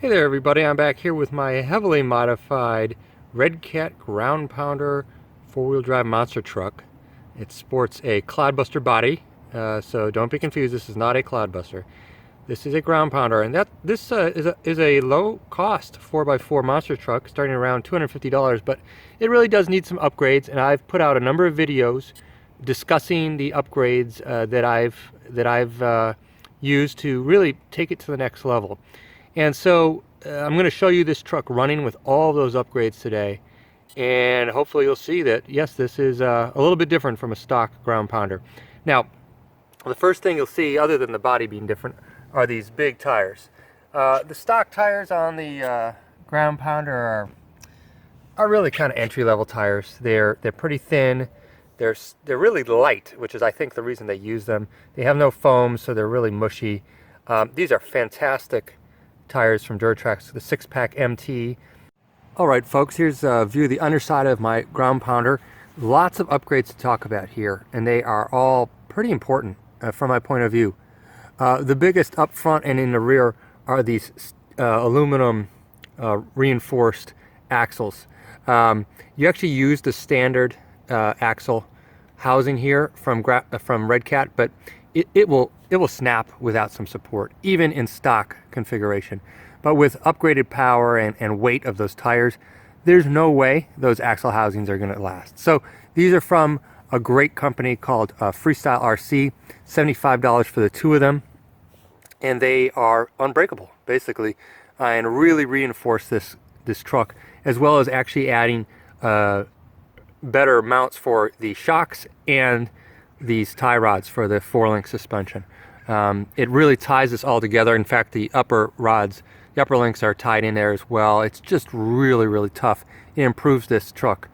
Hey there everybody, I'm back here with my heavily modified Redcat Ground Pounder four-wheel drive monster truck. It sports a cloudbuster body, so don't be confused, this is not a cloudbuster. This is a ground pounder, and this is a low-cost 4x4 monster truck starting around $250, but it really does need some upgrades, and I've put out a number of videos discussing the upgrades that I've used to really take it to the next level. And so I'm going to show you this truck running with all those upgrades today, and hopefully you'll see that yes, this is a little bit different from a stock ground pounder. Now, the first thing you'll see, other than the body being different, are these big tires. The stock tires on the ground pounder are really kind of entry-level tires. They're pretty thin. They're really light, which is I think the reason they use them. They have no foam, so they're really mushy. These are fantastic tires from Durtrax, the 6-pack MT. Alright folks, here's a view of the underside of my ground pounder. Lots of upgrades to talk about here, and they are all pretty important from my point of view. The biggest up front and in the rear are these aluminum reinforced axles. You actually use the standard axle housing here from Redcat, but it will snap without some support, even in stock configuration. But with upgraded power and weight of those tires, there's no way those axle housings are going to last. So these are from a great company called Freestyle RC, $75 for the two of them, and they are unbreakable basically, and really reinforce this truck, as well as actually adding better mounts for the shocks and these tie rods for the 4-link suspension. It really ties this all together. In fact, the upper rods, the upper links are tied in there as well. It's just really tough. It improves this truck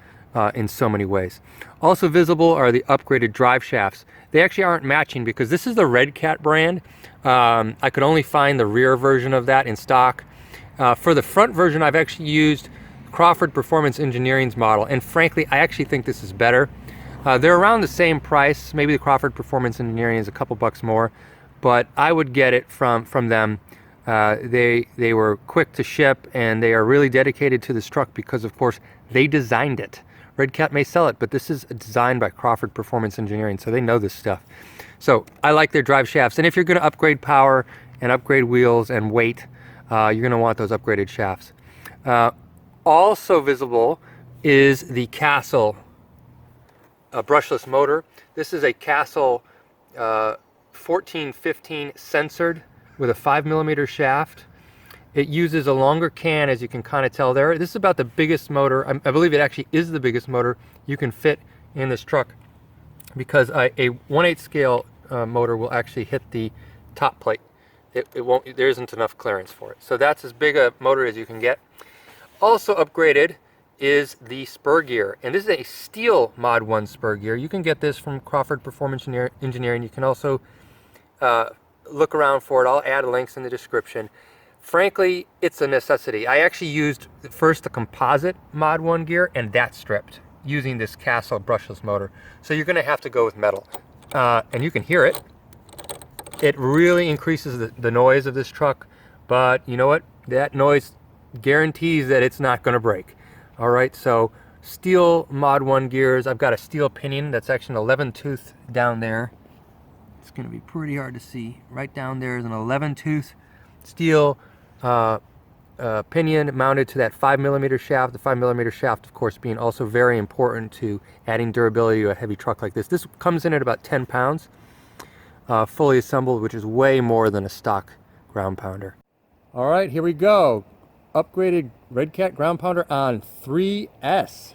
in so many ways. Also visible are the upgraded drive shafts. They actually aren't matching because this is the Redcat brand. I could only find the rear version of that in stock. For the front version, I've actually used Crawford Performance Engineering's model, and frankly, I actually think this is better. They're around the same price. Maybe the Crawford Performance Engineering is a couple bucks more, but I would get it from them. They were quick to ship, and they are really dedicated to this truck because, of course, they designed it. Redcat may sell it, but this is designed by Crawford Performance Engineering, so they know this stuff. So I like their drive shafts, and if you're going to upgrade power and upgrade wheels and weight, you're going to want those upgraded shafts. Also visible is the Castle brushless motor. This is a Castle 1415 censored with a 5mm shaft. It uses a longer can, as you can kind of tell there. This is about the biggest motor. I believe it actually is the biggest motor you can fit in this truck, because a 1/8 scale motor will actually hit the top plate. It won't. There isn't enough clearance for it. So that's as big a motor as you can get. Also upgraded is the spur gear, and this is a steel Mod 1 spur gear. You can get this from Crawford Performance Engineering. You can also look around for it. I'll add links in the description. Frankly, it's a necessity. I actually used first the composite Mod 1 gear, and that stripped using this Castle brushless motor. So you're going to have to go with metal, and you can hear it. It really increases the noise of this truck, but you know what? That noise guarantees that it's not going to break. All right, so steel Mod 1 gears. I've got a steel pinion that's actually an 11 tooth down there. It's going to be pretty hard to see. Right down there is an 11 tooth steel pinion mounted to that 5mm shaft. The 5mm shaft, of course, being also very important to adding durability to a heavy truck like this. This comes in at about 10 pounds, fully assembled, which is way more than a stock ground pounder. All right, here we go. Upgraded Redcat ground pounder on 3S.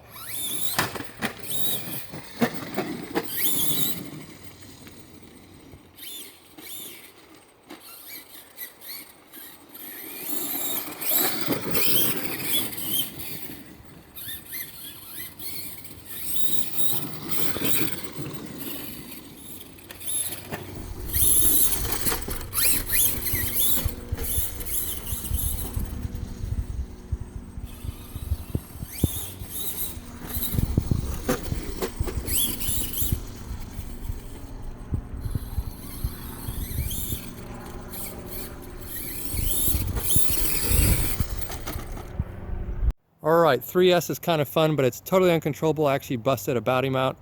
Alright, 3S is kind of fun, but it's totally uncontrollable. I actually busted a body mount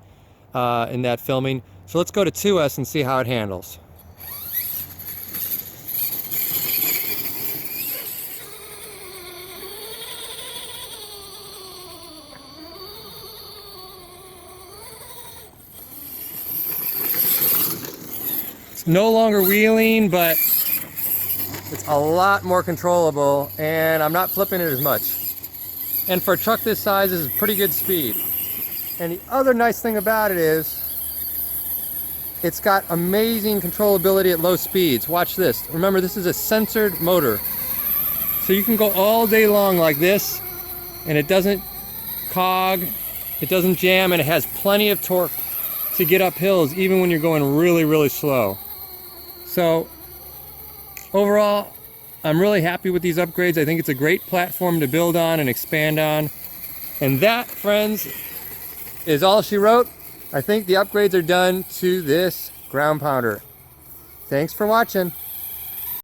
in that filming. So let's go to 2S and see how it handles. It's no longer wheeling, but it's a lot more controllable, and I'm not flipping it as much. And for a truck this size, this is pretty good speed. And the other nice thing about it is it's got amazing controllability at low speeds. Watch this. Remember, this is a sensored motor. So you can go all day long like this, and it doesn't cog, it doesn't jam, and it has plenty of torque to get up hills even when you're going really, really slow. So overall, I'm really happy with these upgrades. I think it's a great platform to build on and expand on. And that, friends, is all she wrote. I think the upgrades are done to this ground pounder. Thanks for watching.